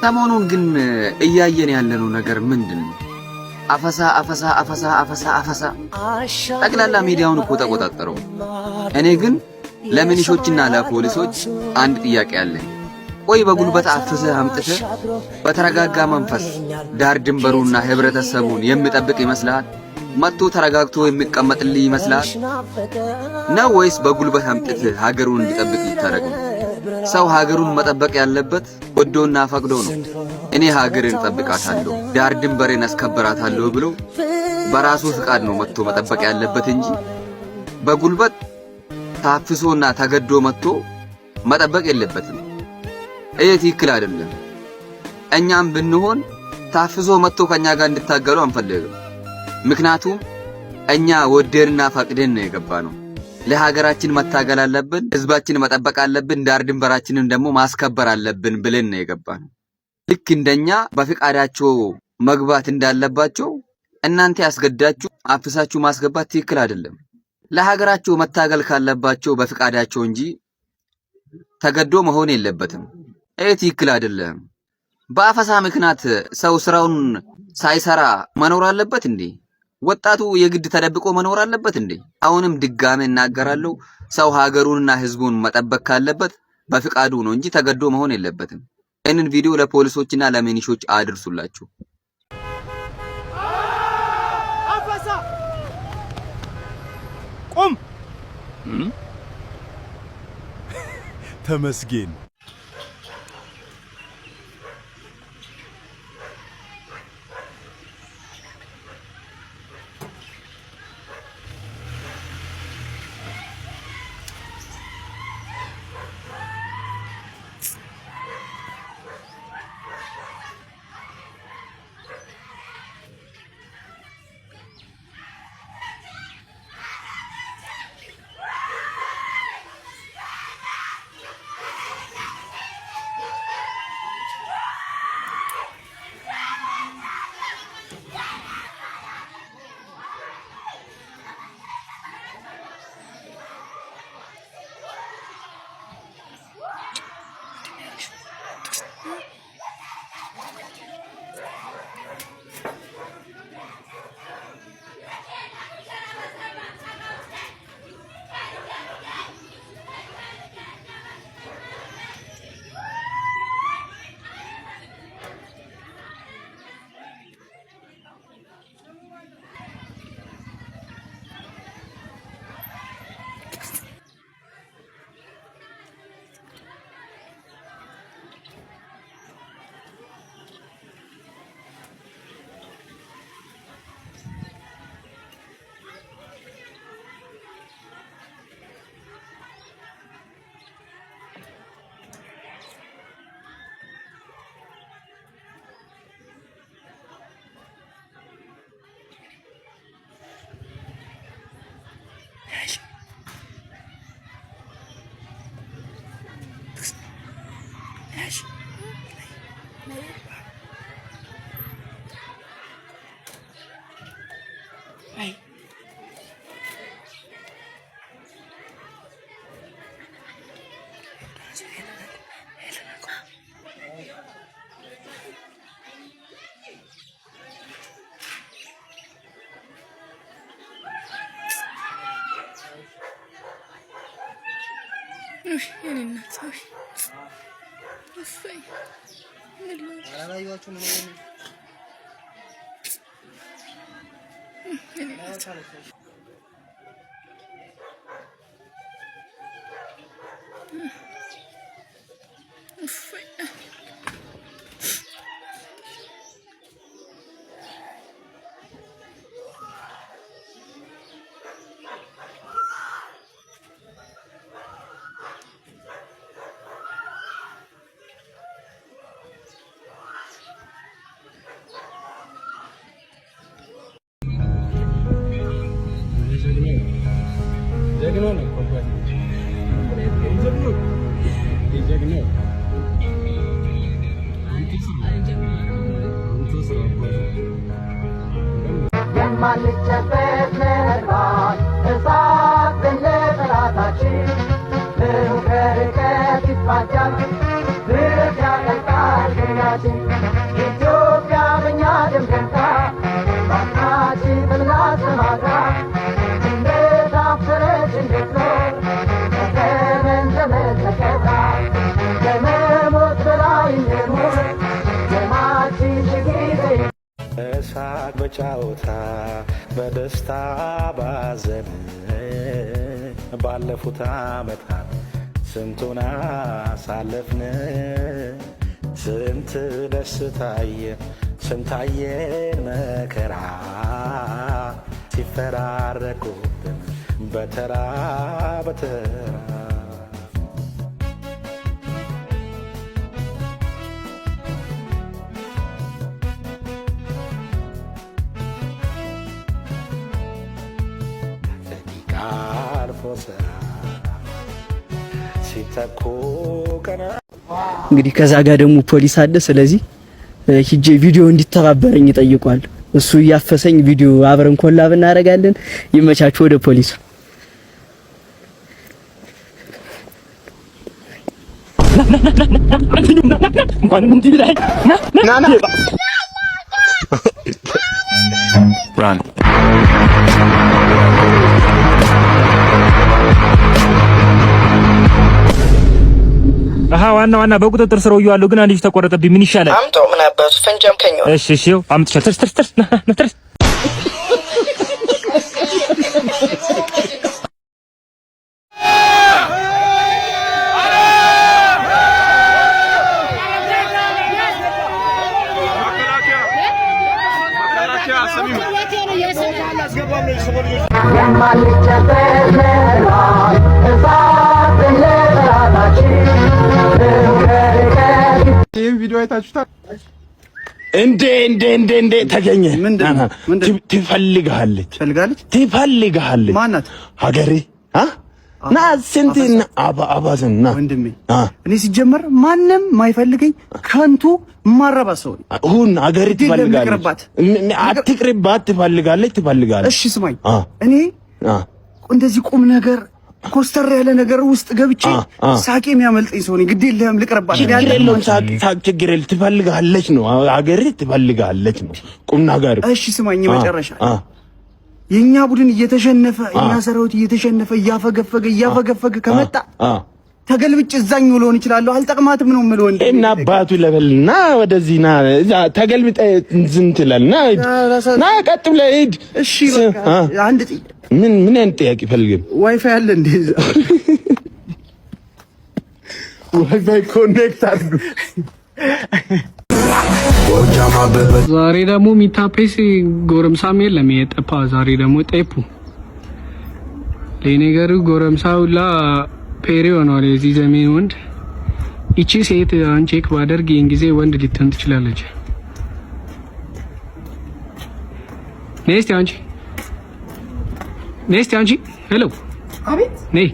ሰሞኑን ግን እያየን ያለነው ነገር ምንድነው? አፈሳ ጠቅላላ ሚዲያውን እኮ ተቆጣጠረው። እኔ ግን ለሚኒሾችና ለፖሊሶች አንድ ጥያቄ አለኝ። ቆይ በጉልበት አፍሰህ አምጥተህ በተረጋጋ መንፈስ ዳር ድንበሩና ህብረተሰቡን የሚጠብቅ ይመስላል? መጥቶ ተረጋግቶ የሚቀመጥልህ ይመስላል ነው ወይስ በጉልበት አምጥተህ ሀገሩን እንዲጠብቅ ልታደርግ? ሰው ሀገሩን መጠበቅ ያለበት ወዶና ፈቅዶ ነው። እኔ ሀገርን እጠብቃታለሁ ዳር ድንበሬን አስከብራታለሁ ብሎ በራሱ ፍቃድ ነው መጥቶ መጠበቅ ያለበት እንጂ በጉልበት ታፍሶና ተገዶ መጥቶ መጠበቅ የለበትም። ይሄ ትክክል አይደለም። እኛም ብንሆን ታፍሶ መጥቶ ከኛ ጋር እንድታገሉ አንፈልግም። ምክንያቱም እኛ ወደንና ፈቅደን ነው የገባነው። ለሀገራችን መታገል አለብን፣ ህዝባችን መጠበቅ አለብን፣ ዳር ድንበራችንን ደግሞ ማስከበር አለብን ብለን ነው የገባነው። ልክ እንደኛ በፍቃዳቸው መግባት እንዳለባቸው እናንተ ያስገዳችሁ አፍሳችሁ ማስገባት ትክክል አይደለም። ለሀገራቸው መታገል ካለባቸው በፍቃዳቸው እንጂ ተገዶ መሆን የለበትም። ይሄ ትክክል አይደለም። በአፈሳ ምክንያት ሰው ስራውን ሳይሰራ መኖር አለበት እንዴ? ወጣቱ የግድ ተደብቆ መኖር አለበት እንዴ? አሁንም ድጋሜ እናገራለሁ፣ ሰው ሀገሩንና ህዝቡን መጠበቅ ካለበት በፍቃዱ ነው እንጂ ተገዶ መሆን የለበትም። ይህንን ቪዲዮ ለፖሊሶችና ለሚኒሾች አድርሱላችሁ። አፈሳ ቁም! ተመስገን። Let's በሳቅ በጫወታ በደስታ ባዘን ባለፉት ዓመታት ስንቱን አሳለፍን ስንት ደስታየን ስንታየን መከራ ሲፈራረቁብን በተራ በተራ እንግዲህ ከዛ ጋር ደግሞ ፖሊስ አለ። ስለዚህ ሂጄ ቪዲዮ እንዲተባበረኝ ይጠይቋል። እሱ ያፈሰኝ ቪዲዮ አብረን ኮላብ እናደርጋለን። ይመቻችሁ። ወደ ፖሊሱ ዋና በቁጥጥር ስር ያለው ግን አንድ ልጅ ተቆረጠብኝ። ምን ይሻላል? አምጣው። ምን አባቱ ፈንጀም ከኛው። እሺ አምጥቻለሁ። ትርስ ይሄን ቪዲዮ አይታችሁታል እንዴ? ተገኘ። ትፈልጋለች ማናት? ሀገሬ ና ስንትና አባዘን ና ወንድሜ። እኔ ሲጀመር ማንም ማይፈልገኝ ከንቱ ማረባ ሰው ሁን። ሀገሬ ትፈልጋለች። አትቅርባት። ትፈልጋለች። እሺ ስማኝ፣ እኔ እንደዚህ ቁም ነገር ኮስተር ያለ ነገር ውስጥ ገብቼ ሳቄ የሚያመልጠኝ ሰው ነኝ። ግድ የለህም ልቅርባት። ችግር የለም። ትፈልጋለች ነው ሀገሬ ትፈልጋለች ነው ቁም ነገር። እሺ ስማኝ፣ መጨረሻ የኛ ቡድን እየተሸነፈ የኛ ሰራዊት እየተሸነፈ እያፈገፈገ ከመጣ ተገልብጭ እዛኛው ልሆን እችላለሁ። አልጠቅማትም ነው የምለው። እና አባቱ ለበልና ወደዚህ ና ተገልብጠ ዝንትላልና ና ቀጥ ብለህ ሂድ። እሺ በቃ አንድ ጥያቄ። ምን አይነት ጥያቄ ፈልገን? ዋይፋይ አለ እንዴ? ዋይፋይ ኮኔክት አድርጉ። ዛሬ ደግሞ ሚታፔስ ጎረምሳም የለም የጠፋ። ዛሬ ደግሞ ጤፑ ለነገሩ ጎረምሳውላ ፔሪ ሆኗል የዚህ ዘመን ወንድ። እቺ ሴት አንቼክ ባደርግ ይሄን ጊዜ ወንድ ልትሆን ትችላለች። ኔስቲ አንቺ ሄሎ። አቤት። ነይ።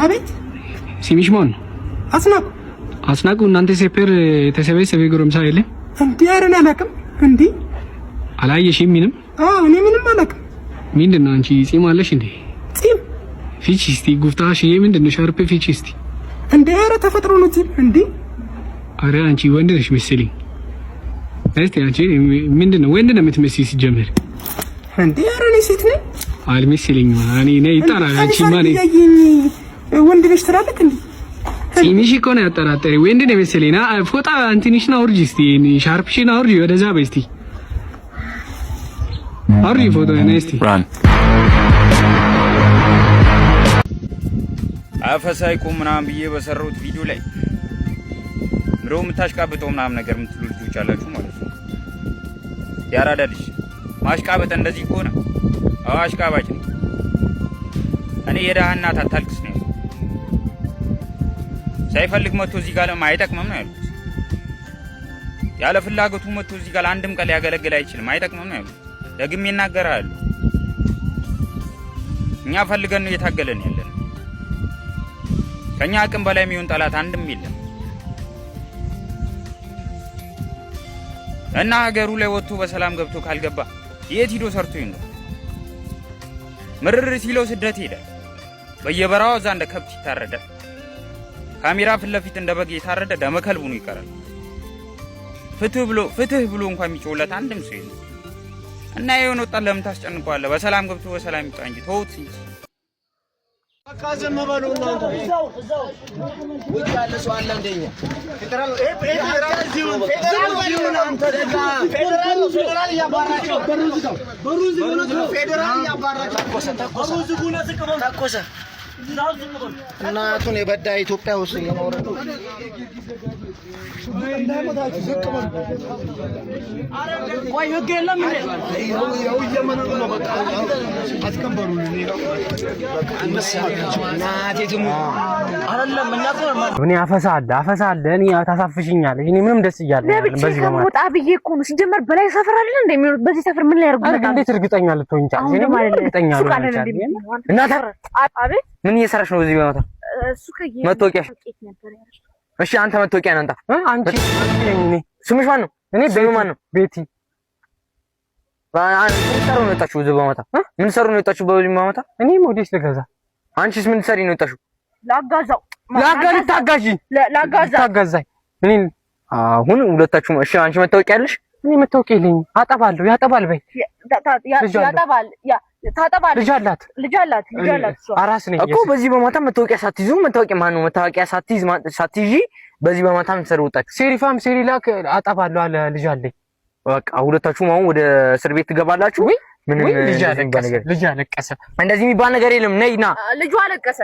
አቤት። ሲሚሽ ማን? አስናቁ እናንተ ሴፐር የተሰበሰበ ጎረምሳ የለም እንዴ? ኧረ እኔ አላውቅም። እንዴ አላየሽም? ምንም? እኔ ምንም አላውቅም። ምንድነው አንቺ ጺም አለሽ እንዴ? ጺም? ፊቺ እስቲ ጉፍታሽ ምንድነው? ሻርፕ ፊቺ እስቲ። እንዴ ኧረ ተፈጥሮ ነው ጺም። እንዴ ኧረ አንቺ ወንድ ነሽ መሰለኝ። እስቲ አንቺ ምንድነው ወንድ ነው የምትመስይ ሲጀመር? እንዴ ኧረ እኔ ሴት ነኝ። አልመሰለኝም። እኔ ነኝ ይጣራል። አንቺ ማን ወንድ ነሽ ትላለች እንዴ? ጺምሽ እኮ ነው ያጠራጠረኝ። ወንድ ነው መሰለኝ። ና ፎጣ አንቲኒሽና አውርጂ እስቲ፣ ሻርፕሽና አውርጂ ወደዛ በይ እስቲ። አውርጂ ፎቶ ነይ እስቲ። አፈሳይ ቁም ምናምን ብዬ በሰራሁት ቪዲዮ ላይ ምሮ የምታሽቃብጠው ምናምን ነገር የምትሉ ልጆች አላችሁ ማለት ነው። ያራዳ ልጅ ማሽቃበጥ እንደዚህ ከሆነ አሽቃባጭ ነው። እኔ የደሃ እናት አታልቅስ ነው ሳይፈልግ መጥቶ እዚህ ጋር አይጠቅምም ነው ያሉት። ያለ ፍላጎቱ መጥቶ እዚህ ጋር አንድም ቀን ሊያገለግል አይችልም፣ አይጠቅምም ነው ያሉት። ደግሜ እናገራለሁ። እኛ ፈልገን ነው እየታገለን ያለን። ከኛ አቅም በላይ የሚሆን ጠላት አንድም የለም እና ሀገሩ ላይ ወጥቶ በሰላም ገብቶ ካልገባ የት ሂዶ ሰርቶ ይኖር? ምርር ሲለው ስደት ሄዳል። በየበራው እዛ እንደ ከብት ይታረዳል። ካሜራ ፊት ለፊት እንደ በግ የታረደ ደመከልቡ ነው ይቀራል። ፍትህ ብሎ እንኳን የሚጮህለት አንድም ሰው የለም። እና የሆነ ወጣት ለምን ታስጨንቀዋለህ? በሰላም ገብቶ በሰላም ይውጣ እንጂ ተውት እንጂ። በቃ ዝም በሉ እናንተ። ውጭ ያለ ሰው አለ እንደኛ ፌደራል እያባራቸው ተኮሰ እናቱን የበዳ ኢትዮጵያ ውስጥ እየኖረ ቆይ ህግ የለም እንዴ? ያው እየመነኑ ነው። በቃ አስከበሩልን። እኔ አፈሳለ እኔ ታሳፍሽኛለሽ። እኔ ምንም ደስ እያለኝ በዚህ ጋር ወጣ ብዬ እኮ ነው። ሲጀመር በላይ ሰፈር አይደል እንዴ የሚኖር? በዚህ ሰፈር ምን ላይ ያርጉታል? እንዴት እርግጠኛ ልትሆኝ ቻልሽ? እኔ ማለት እርግጠኛ ነው። እና አቤት ምን እየሰራሽ ነው በዚህ በማታ? መታወቂያሽ? እሺ አንተ መታወቂያን አንጣ። አንቺ ስምሽ ማን ነው? እኔ በማን ነው? ቤቲ። ምን ሰሩ ነው የወጣችው በዚህ በማታ? ምን ሰሩ ነው የወጣችው በዚህ በማታ? እኔ ሞዴስ ልገዛ። አንቺስ ምን ሰሪ ነው የወጣችው? ላጋዛው። ታጋዛኝ። እኔ አሁን ሁለታችሁም እሺ አንቺ መታወቂያ ያለሽ? እኔ መታወቂያ የለኝም። አጠባለሁ። ያጠባል በይ። ያጠባል ታጠባለች። ልጅ አላት አራስ ነኝ እኮ። በዚህ በማታ መታወቂያ ሳትይዙ መታወቂያ ሳትይዢ በዚህ በማታ ምን ሰሩ ወጣች? ሴሪፋም ሴሪላክ አጠባለሁ አለ ልጅ አለኝ። በቃ ሁለታችሁም አሁን ወደ እስር ቤት ትገባላችሁ። ምንም ልጅ አለቀሰ እንደዚህ የሚባል ነገር የለም። ነይና ልጁ አለቀሰ።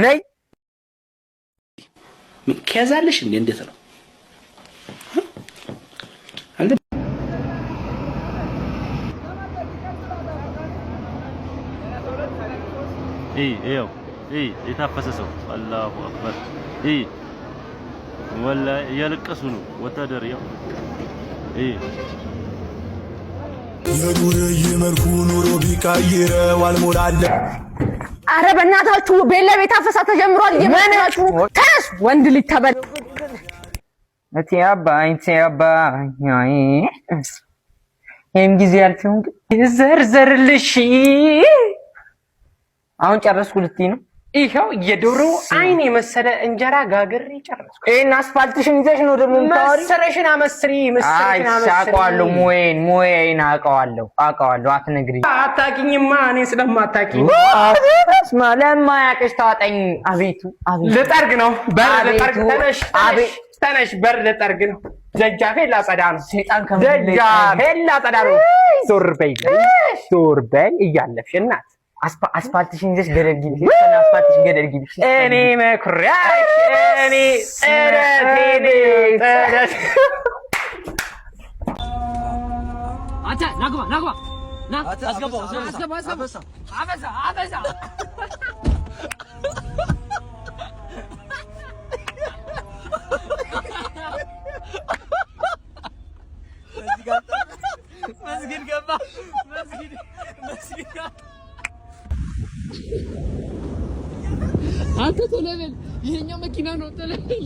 ነይ ምን ከያዛለሽ እንዴ? እንዴት ነው የታፈሰ ሰው አላሁ አክበር ወላ እያለቀሱ ነው። ወታደር ያው የዱርዬ መልኩ ኑሮ ቢቀይረው አልሞላለ። አረ በእናታችሁ ቤለ ቤት አፈሳ ተጀምሯል። የማናችሁ ተስ ወንድ ልጅ ተበል እቴ አባይ ይሄም ጊዜ ያልፈው ዘርዘርልሽ። አሁን ጨረስኩ ልትይ ነው? ይሄው የዶሮ አይን የመሰለ እንጀራ ጋግሬ ጨረስኩ። እኔ አስፋልትሽን ይዘሽ ነው ደግሞ የምታወሪ? መሰረሽን አመስሪ። አውቀዋለሁ። ሞዬን አውቀዋለሁ። አትነግሪኝ። አታውቂኝማ። እኔ ስለማታውቂኝ ለማያውቅሽ ታወጣኝ። አቤቱ ልጠርግ ነው። በር ልጠርግ። ተነሽ በር ልጠርግ ነው። ደጃፌን ላጸዳ ነው። ሰይጣን ደጃፌን ላጸዳ ነው። ዞር በይ እያለፍሽ እናት አስፋልትሽን ይዘሽ ገደል ግቢ። አስፋልትሽን ገደል ግቢ። እኔ መኩሪያሽ እኔ ጥረቴ አታ ናግባ ና አስገባው። አበዛ መስጊድ ገባ። አንተ ቶሎ በል። ይሄኛው መኪና ነው። ቶሎ በል።